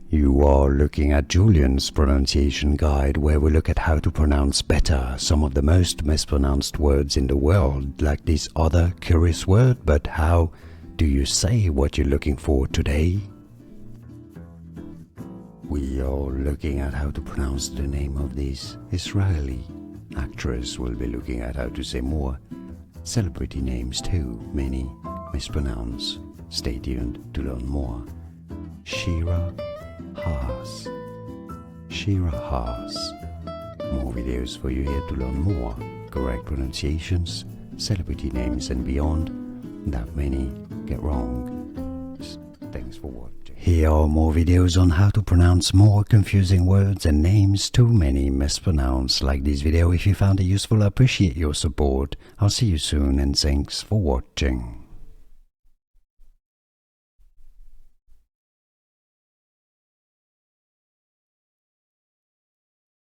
You are looking at Julian's pronunciation guide, where we look at how to pronounce better some of the most mispronounced words in the world, like this other curious word. But how do you say what you're looking for today? We are looking at how to pronounce the name of this Israeli actress. We'll be looking at how to say more celebrity names too, many mispronounced. Stay tuned to learn more. Shira Haas. Shira Haas. More videos for you here to learn more correct pronunciations, celebrity names and beyond that many get wrong. Thanks for watching. Here are more videos on how to pronounce more confusing words and names too many mispronounced. Like this video if you found it useful. I appreciate your support. I'll see you soon and thanks for watching.